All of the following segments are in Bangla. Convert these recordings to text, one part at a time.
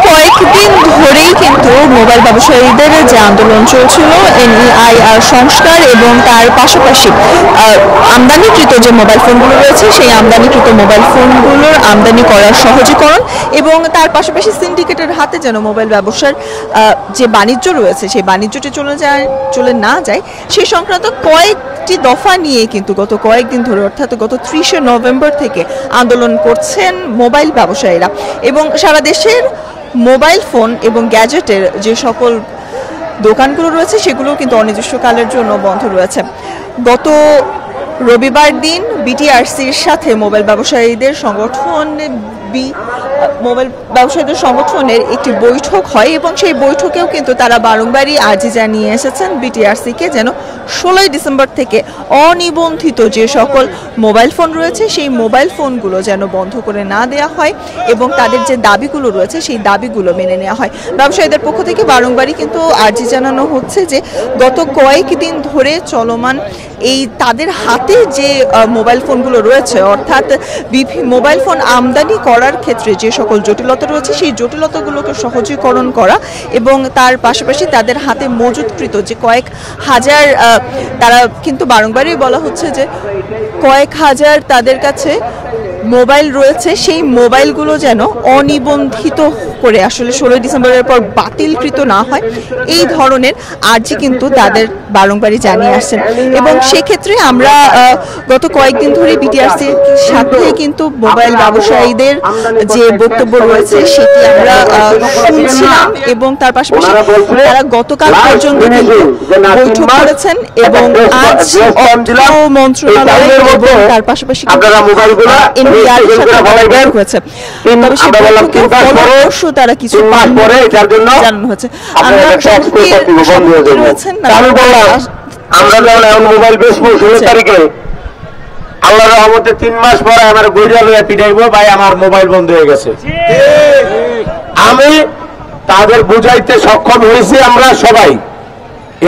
কয়েকদিন ধরেই কিন্তু মোবাইল ব্যবসায়ীদের যে আন্দোলন চলছিল এনইআইআর সংস্কার এবং তার পাশাপাশি আমদানিকৃত যে মোবাইল ফোনগুলো রয়েছে সেই আমদানিকৃত মোবাইল ফোনগুলোর আমদানি করার সহজীকরণ এবং তার পাশাপাশি সিন্ডিকেটের হাতে যেন মোবাইল ব্যবসার যে বাণিজ্য রয়েছে সেই বাণিজ্যটি চলে না যায় সেই সংক্রান্ত কয়েকটি দফা নিয়ে কিন্তু গত কয়েকদিন ধরে অর্থাৎ গত 30শে নভেম্বর থেকে আন্দোলন করছেন মোবাইল ব্যবসায়ীরা এবং সারা দেশের মোবাইল ফোন এবং গ্যাজেটের যে সকল দোকানগুলো রয়েছে সেগুলো কিন্তু অনির্দিষ্টকালের জন্য বন্ধ রয়েছে। গত রবিবার দিন বিটিআরসির সাথে মোবাইল ব্যবসায়ীদের সংগঠনের একটি বৈঠক হয় এবং সেই বৈঠকেও কিন্তু তারা বারংবারই আর্জি জানিয়ে এসেছেন বিটিআরসিকে যেন 16ই ডিসেম্বর থেকে অনিবন্ধিত যে সকল মোবাইল ফোন রয়েছে সেই মোবাইল ফোনগুলো যেন বন্ধ করে না দেওয়া হয় এবং তাদের যে দাবিগুলো রয়েছে সেই দাবিগুলো মেনে নেওয়া হয়। ব্যবসায়ীদের পক্ষ থেকে বারংবারই কিন্তু আর্জি জানানো হচ্ছে যে গত কয়েকদিন ধরে চলমান এই তাদের হাতে যে মোবাইল ফোনগুলো রয়েছে অর্থাৎ মোবাইল ফোন আমদানি করার ক্ষেত্রে যে সকল জটিলতা রয়েছে সেই জটিলতাগুলোকে সহজীকরণ করা এবং তার পাশাপাশি তাদের হাতে মজুতকৃত যে কয়েক হাজার তারা কিন্তু বারংবারই বলা হচ্ছে যে কয়েক হাজার তাদের কাছে মোবাইল রয়েছে সেই মোবাইলগুলো যেন অনিবন্ধিত করে আসলে 16 ডিসেম্বরের পর বাতিলকৃত না হয় এই ধরনের আর্জি কিন্তু তাদের বারংবারই জানিয়ে আসছেন এবং সেক্ষেত্রে আমরা গত কয়েকদিন ধরে বিটিআরসির সাথে কিন্তু মোবাইল ব্যবসায়ীদের যে বক্তব্য রয়েছে সেটি আমরা শুনছিলাম এবং তার পাশাপাশি তারা গতকাল পর্যন্ত কিন্তু বৈঠক করেছেন এবং আজ অর্থ মন্ত্রণালয় এবং তার পাশাপাশি তারা কিছু জানানো হচ্ছে। আল্লাহর রহমতে 3 মাস পরে আমার গইরা লইয়া পিটাইবো ভাই আমার মোবাইল বন্ধ হয়ে গেছে। আমি তাদের বুঝাইতে সক্ষম হয়েছি আমরা সবাই।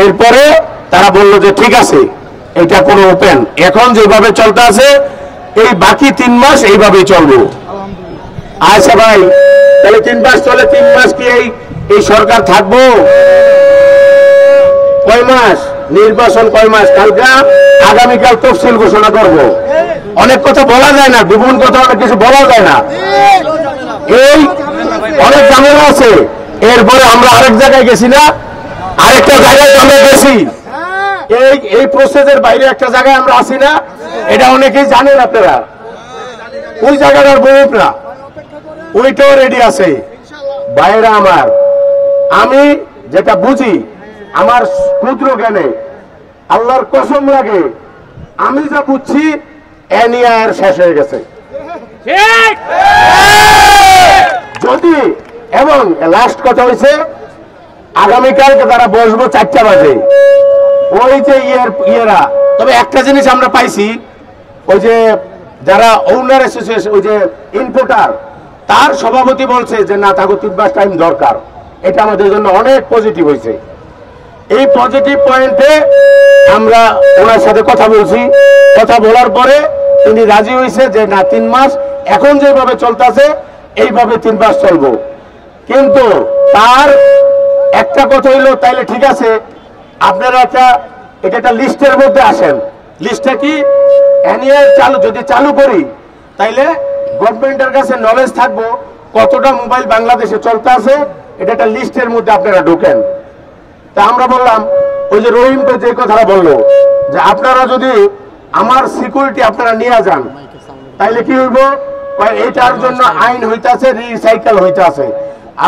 এরপরে তারা বললো যে ঠিক আছে এটা কোনো ওপেন এখন যেভাবে চলতে আছে এই বাকি 3 মাস এইভাবেই চলবো। আচ্ছা ভাই তাহলে 3 মাস চলে 3 মাস কি এই সরকার থাকবো? কয় মাস নির্বাচন কয় মাস? কালকে আগামীকাল তফসিল ঘোষণা করব। অনেক কথা বলা যায় না, গোপন কথা অনেক কিছু বলা যায় না, এই অনেক ঝামেলা আছে। এরপরে আমরা আরেক জায়গায় গেছি না, আরেকটা জায়গায় আমরা গেছি, এই প্রসেসের বাইরে একটা জায়গায় আমরা আসি না, এটা অনেকেই জানেন আপনারা। ওই জায়গাটার বলুন না, ওইটাও রেডি আছে। ভাইয়েরা আমার, আমি যেটা বুঝি আমার ক্ষুদ্র জ্ঞানে আল্লাহর কসম লাগে, আমি যা বুঝছি এনইআর শেষ হয়ে গেছে যদি, এবং লাস্ট কথা হয়েছে আগামীকালকে তারা বসবো 4টা বাজে ওই যে ইয়েরা। তবে একটা জিনিস আমরা পাইছি, ওই যে যারা ওনার অ্যাসোসিয়েশন ওই যে ইনপুটার তার সভাপতি বলছে যে না তাকে 3 মাস টাইম দরকার। এটা আমাদের জন্য অনেক পজিটিভ হয়েছে। এই পজিটিভ পয়েন্টে আমরা ওনার সাথে কথা বলছি, কথা বলার পরে তিনি রাজি হয়েছে যে না 3 মাস এখন যেভাবে চলতেছে এইভাবে 3 মাস চলবো। কিন্তু তার একটা কথা হইলো তাইলে ঠিক আছে আপনারা এটা একটা লিস্টের মধ্যে আসেন। লিস্টটা কি? এনইআর যদি চালু করি তাইলে গভর্নমেন্টের কাছে নলেজ থাকবো কতটা মোবাইল বাংলাদেশে চলতে আছে, এটা একটা লিস্টের মধ্যে আপনারা ঢুকেন। তা আমরা বললাম, ওই যে রহিম তো যে কথাটা বললো যে আপনারা যদি আমার সিকিউরিটি আপনারা নিয়ে যান তাইলে কি হইব, এটার জন্য আইন হইতে আছে, রিসাইকেল হইতে আছে।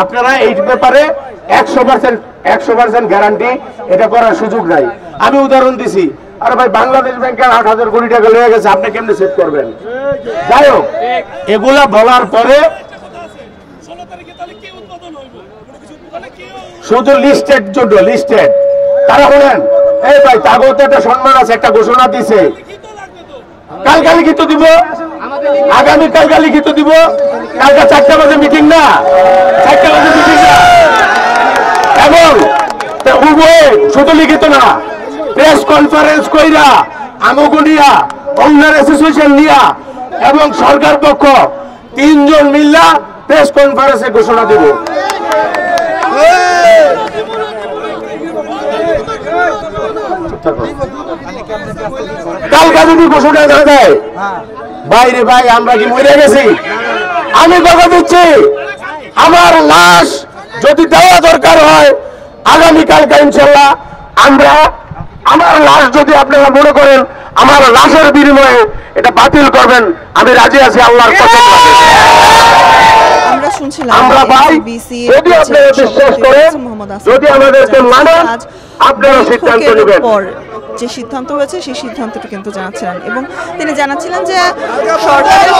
আপনারা এই ব্যাপারে 100% গ্যারান্টি এটা করার সুযোগ নাই। আমি উদাহরণ দিছি, আরে ভাই বাংলাদেশ ব্যাংকের 8,000 কোটি টাকা লেগে গেছে, আপনি কেমনে সেভ করবেন? যাই হোক, এগুলা বলার পরে শুধু লিস্টেড জন্য লিস্টেড তারা বলেন এই ভাই তাগো তো একটা সম্মান আছে, একটা ঘোষণা দিছে, কালকে লিখিত দিব, আগামী কালকে লিখিত দিব। কালকে 4টা বাজে মিটিং না, 4টা বাজে মিটিং না, এবং উভয় শুধু লিখিত না প্রেস কনফারেন্স কইরা আমগুনিয়া ওনার অ্যাসোসিয়েশন নিয়া এবং সরকার পক্ষ 3 জন মিল্লা প্রেস কনফারেন্সে ঘোষণা দেব। কালকে যদি ঘোষণা না দেয় বাইরে ভাই আমরা কি মরে গেছি? আমি কথা দিচ্ছি আমার লাশ যদি দেওয়া দরকার হয় আগামীকালকে ইনশাল্লাহ আমরা আমার লাশ যদি আপনারা মনে করেন আমার লাশের বিনিময়ে এটা বাতিল করবেন আমি রাজি আছি আল্লাহর কসম। আমরা শুনছিলাম আমরা ভাই যদি আপনারা বিশ্বাস করেন যদি আমাদেরকে মানেন আপনারা সিদ্ধান্ত নেবেন। যে সিদ্ধান্ত হয়েছে সেই সিদ্ধান্তটা কিন্তু জানাচ্ছিলেন এবং তিনি জানাচ্ছিলেন যে সরকারের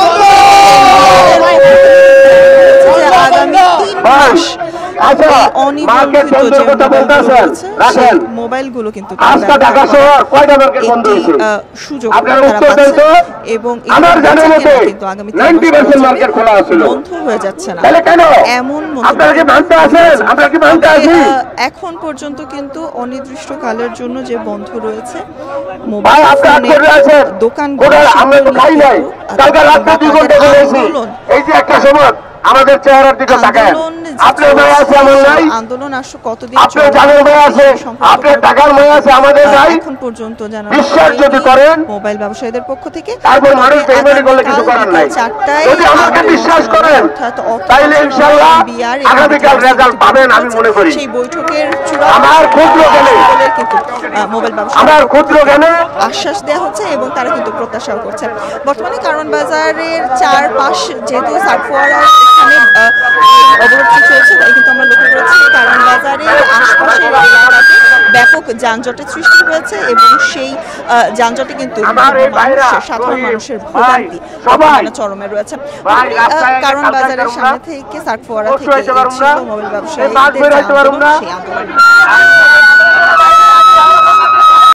আগামী 3 মাস মোবাইলগুলো কিন্তু সুযোগ এবং আগামী বন্ধ হয়ে যাচ্ছে না এমন এখন পর্যন্ত কিন্তু অনির্দিষ্টকালের জন্য যে বন্ধ রয়েছে মোবাইল দোকানগুলো আমাদের চেহারার দিকে তাকান আপনার ভাই আছে আমার নাই আন্দোলন আসলে কতদিন আপনার জানের ভাই আছে আপনার টাকার ভাই আছে আমাদের নাই এখন পর্যন্ত জানা বিশ্বাস যদি করেন মোবাইল ব্যবসায়ীদের পক্ষ থেকে তারপর মানুষ পেমেন্ট করলে কিছু করার নাই যদি আমাকে বিশ্বাস করেন তাইলে ইনশাআল্লাহ আগামীকাল রেজাল্ট পাবেন আমি মনে করি সেই বৈঠকের চূড়ান্ত আমার ক্ষুদ্র জ্ঞানে কিন্তু মোবাইল ব্যবসা আমার ক্ষুদ্র জ্ঞানে আশ্বাস দেওয়া হচ্ছে এবং তারা কিন্তু প্রত্যাশাও করছে বর্তমানে কারণ বাজারের চারপাশ যেহেতু সার্কফোয়ারা এখানে অবরোধ চলছে তাই কিন্তু আমরা লক্ষ্য করেছি কারণ বাজারের আশপাশের এলাকাতে ব্যাপক যানজটের সৃষ্টি হয়েছে এবং সেই যানজটে কিন্তু সাধারণ মানুষের ভোগান্তি চরমে রয়েছে। কারণ বাজারের সামনে থেকে সার্কফোয়ারা থেকে মোবাইল ব্যবসায়ীদের সেই আন্দোলন